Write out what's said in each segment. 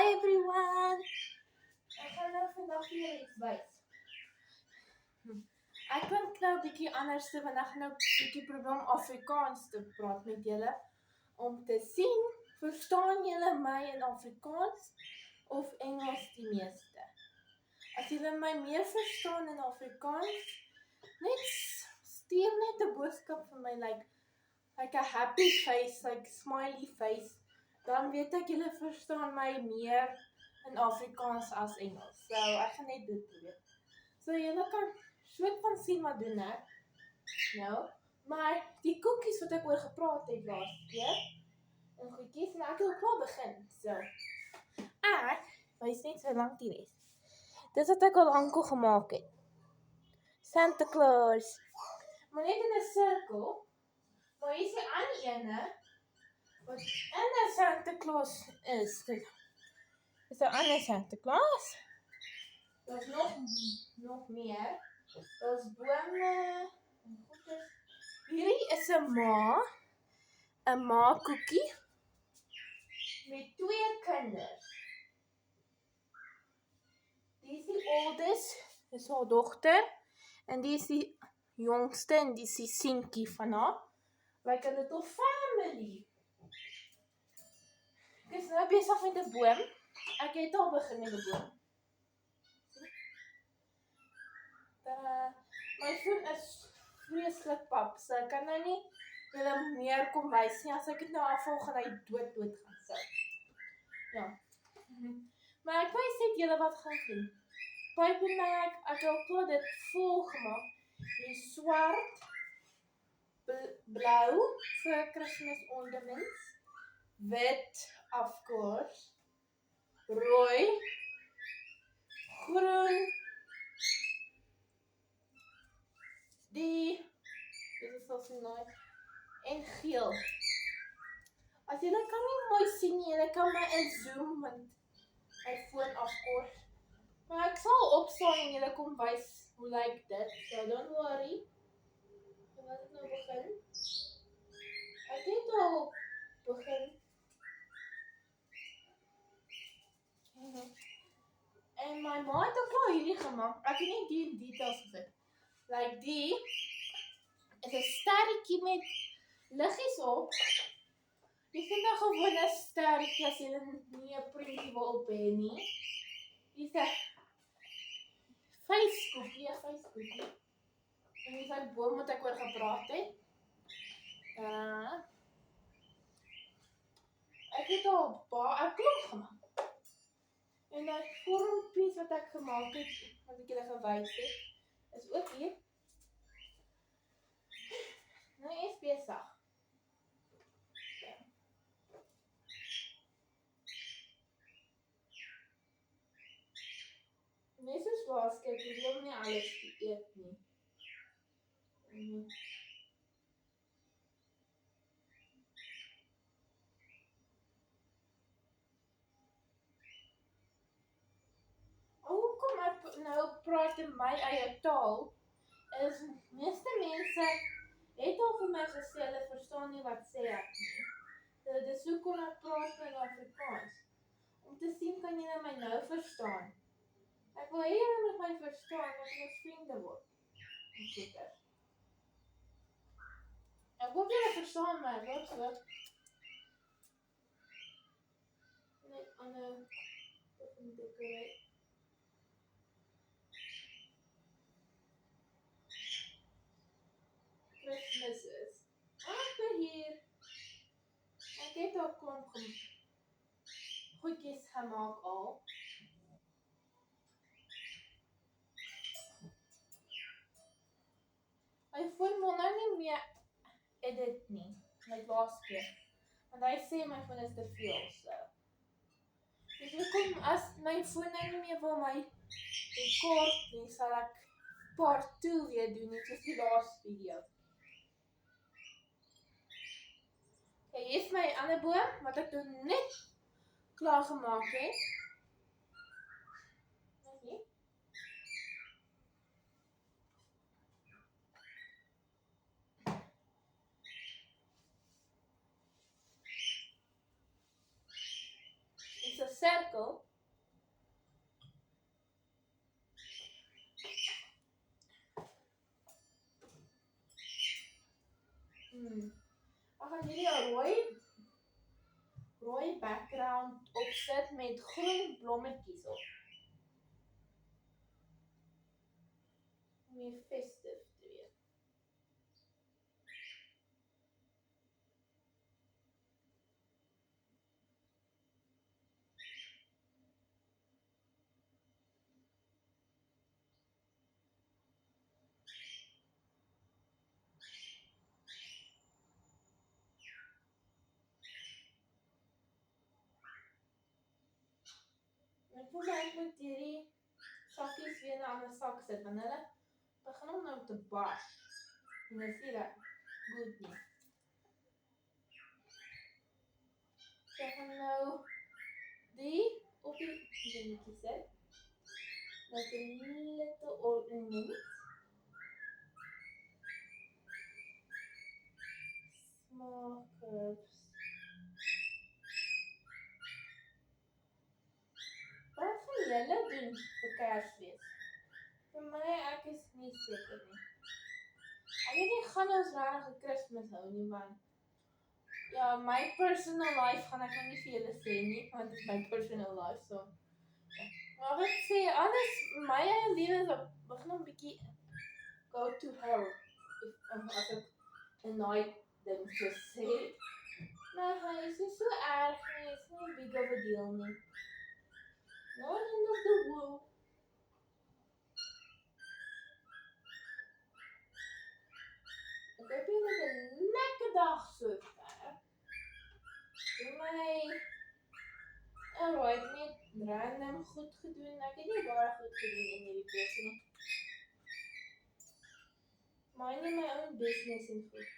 everyone! Ek gaan nou vandag vir julle iets wys. Ek klink nou 'n bietjie anders want ek gaan nou 'n bietjie probeer om Afrikaans te praat met julle om te sien, verstaan julle my in Afrikaans of Engels die meeste? As julle my meer verstaan in Afrikaans, net stuur net 'n boodskap vir my like a happy face, like smiley face. Dan weet ek julle verstaan my meer in Afrikaans as Engels. So ek gaan net dit probeer. So julle kan soort van sien wat doen ek nou. Maar die koekies wat ek oor gepraat het laas keer, en goedjies, en ek wil klaar begin. So ek wys net so lank die res. Dis wat ek al aankoop gemaak het. Santa Claus. Maar net in 'n sirkel. Maar hier is die ander ene wat in 'n Santa Claus is. Dit is 'n ander Santa Claus. Daar's nog meer. Daar's bome en goeders. Hierdie is 'n ma koekie met 2 kinders. Die is die oudste, dis haar dogter, en die is die jongste en die is die seentjie van haar. Like a little family. Ek is nou besig met 'n boom. Ek het al begin met 'n boom. My foon is vreeslik pap, so ek kan nou nie julle meer kom wys nie. As ek dit nou afval, gaan hy dood gaan. So. Ja. Maar ek wys net julle wat gaan doen. Pypenmerk, ek het al dit vol gemaak. Die swart, blou vir Christmas ornaments, wit, of course, rooi, groen, dit is al so mooi, en geel. As julle kan nie mooi sien nie, julle kan my inzoom want my foon of course. Maar ek sal opstaan en julle kom wys hoe lyk dit. So don't worry. So wat het nou begin? Ek het al begin. En my ma het ook al hierdie gemaak. Ek het nie die details gesit. Like die is 'n sterretjie met liggies op. Jy vind nou gewone sterretjie as jy nie 'n prentjie wil op hê nie. Dis 'n feeskoekie. En dis 'n boom wat ek oor gepraat het. Ek het al 'n klomp gemaak. En die vormpies wat ek gemaak het, wat ek julle gewys het, is ook hier. Nou is besig. Net soos basket, ek wil nie alles eet nie. Hoekom ek nou praat in my eie taal, is meeste mense het al vir my gesê, hulle verstaan nie wat sê ek nie. So dis hoekom ek praat in Afrikaans. Om te sien kan julle my nou verstaan. Ek wil hê julle moet my verstaan, want ons vriende word. Seker. Ek hoop julle verstaan my, wat so. Net ander decorate. Christmas is. Hier. Ek het al klomp goedjies gemaak al. My foon wil nou nie meer edit nie, like laas keer. Want hy sê my foon is te veel, so. Dus hoekom as my foon nou nie meer wil my rekord nie, sal ek part 2 weer doen, net soos die laaste video. Okay, hier is my ander boom, wat ek toen net klaar gemaak het. Okay. Dit is 'n circle. Ek gaan hierdie rooi background opsit met groen blommetjies op. Meer festive te wees. Ek voel ek moet hierdie sakkies weer in 'n ander sak sit, want hulle begin om nou te bars. En dis nie reg goed nie. Ek gaan nou die op die dingetjie sit. Like a little ornament. Small curves. Wat gaan julle doen vir Kersfees? Vir my, ek is nie seker nie. Ek weet nie gaan ons regtig 'n Kersfees hou nie, want ja, my personal life gaan ek nou nie vir julle sê nie, want dit is my personal life, so. Maar ek sê alles my eie lewe is begin 'n bietjie go to hell as ek 'n night ding so sê. Maar hy is nie so erg nie, is nie 'n big of a deal nie. Not end of the world. Ek hoop jy het 'n lekker dag so ver. Vir my alright, net random goed gedoen. Ek het nie baie goed gedoen in hierdie week nie. Minding my own business en goed.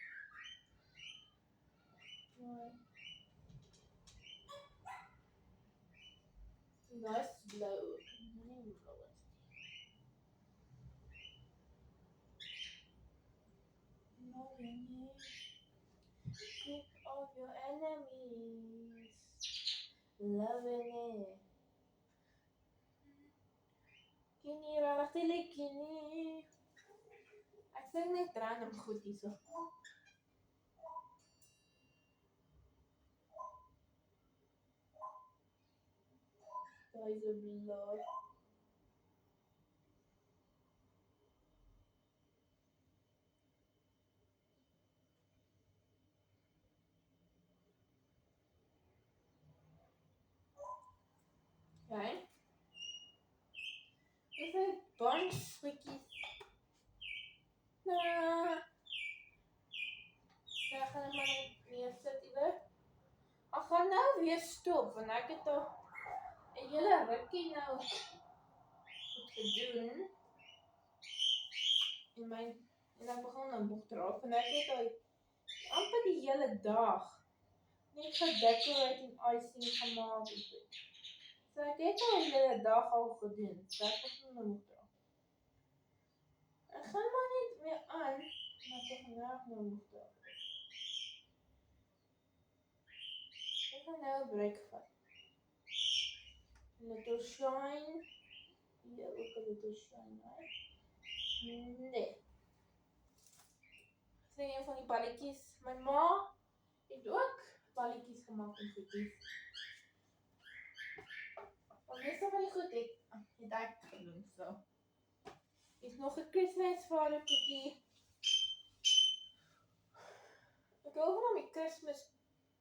Nice blou. Nee, blou is nie. Pick off your enemies. Loving it. Kenny, regtig die liedjie nie. Ek sing net random goed hierso. Daar is 'n blou. Okay. Dis 'n bunch goedjies. Ek gaan hom maar net neersit iewers. Ek gaan nou weer stop want ek het al 'n hele rukkie nou goed gedoen. En ek begin nou moeg draak en ek het al amper die hele dag net gedecorate en icing gemaak en so. So ek het al die hele dag al gedoen. So ek begin nou moeg draak. Ek gaan maar net weer aan, maar ek vandag nou moeg draak. Ek gaan nou 'n break vat. Little shine. Hier ook 'n little shine, right? Nee. Sê een van die balletjies. My ma het ook balletjies gemaak en goedjies. Maar meeste van die goed het ek gedoen, so. Is nog 'n Kersvaderkoekie. Ek hou van om die Kersfees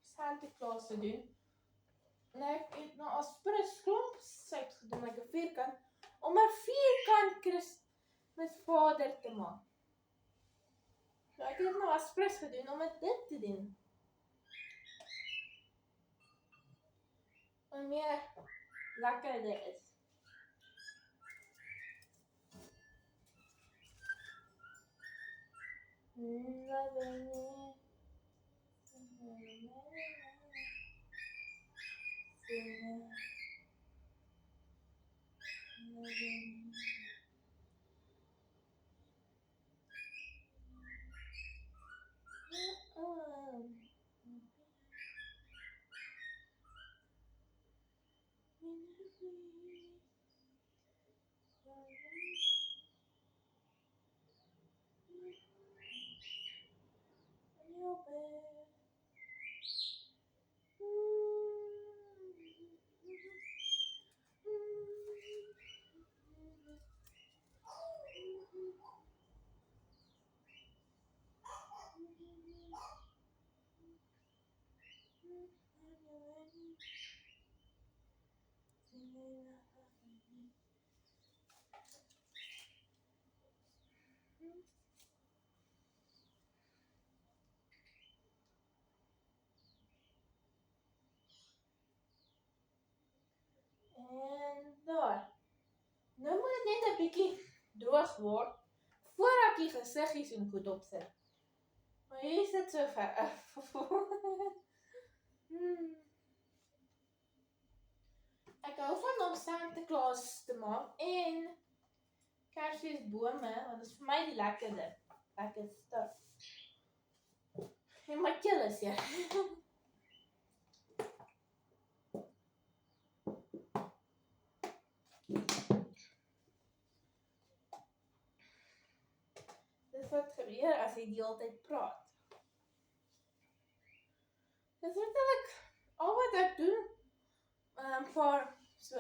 Santa Claus te doen. En ek het nou aspres klomp suit gedoen, like 'n vierkant, om 'n vierkant Kersvader te maak. So ek het nou aspres gedoen om dit te doen. En meer lekkerder is. Loving it. En daar. Nou moet dit net 'n bietjie droog word voordat ek die gesiggies en goed opsit. Maar hier is dit so ver af. Ek hou van om Santa Claus te maak en Kersfeesbome, want dit is vir my die lekkerste. En my keel is ja. Dis wat gebeur as jy die hele tyd praat. Dis letterlik al wat ek doen vir so.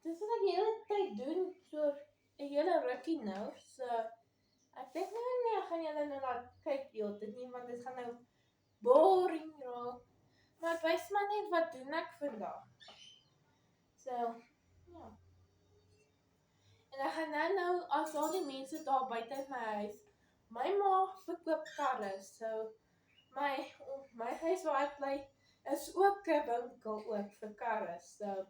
Dis wat ek die hele tyd doen so 'n hele rukkie nou. So ek dink nee, ek gaan julle nou laat kyk die hele tyd nie, want dit gaan nou boring raak. Maar ek wys maar net wat doen ek vandag. So, ja. En ek gaan nou as al die mense daar buite my huis, my ma verkoop karre, so my huis waar ek bly is ook 'n winkel ook vir karre. So,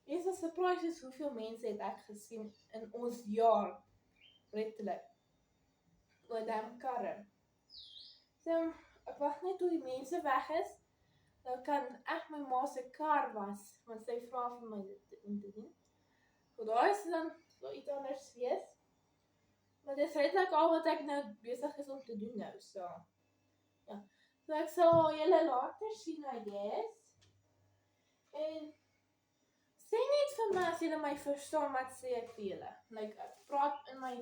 is 'n surprise is hoeveel mense het ek gesien in ons jaar letterlik oor daai karre. So, ek wag net tot die mense weg is. Dan kan ek my ma se kar was, want sy vra vir my om te doen. So daar is dan so iets anders wees. Maar dit is eintlik al wat ek nou besig is om te doen nou, so. Ja. So ek sal julle later sien, I guess. En sê net vir my as julle my verstaan wat sê ek vir julle. Like ek praat in my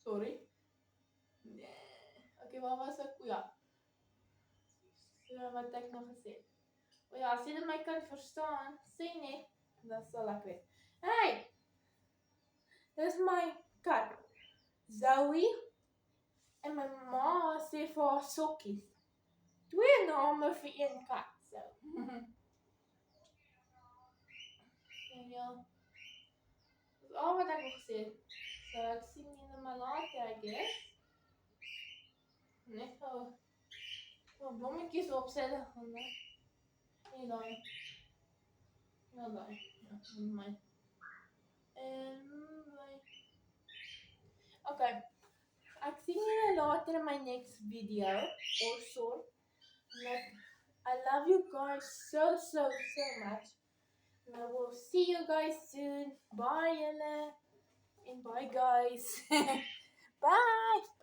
sorry. Nee. Okay, waar was ek? O ja. So wat ek nog gesê het. O ja, as julle my kan verstaan, sê net, dan sal ek weet. Hey! Dis my kat, Zoe. En my ma sê vir haar sokkies. 2 name vir 1 kat, so. En ja. Dis al wat ek nog gesê het. So ek sien julle maar later, I guess. Net gou blommetjies opsit en daai. Ja, daai. Ja, my. En my. Okay. Ek sien julle later in my next video or so. Like, I love you guys so much. And I will see you guys soon. Bye, julle. And bye, guys. Bye.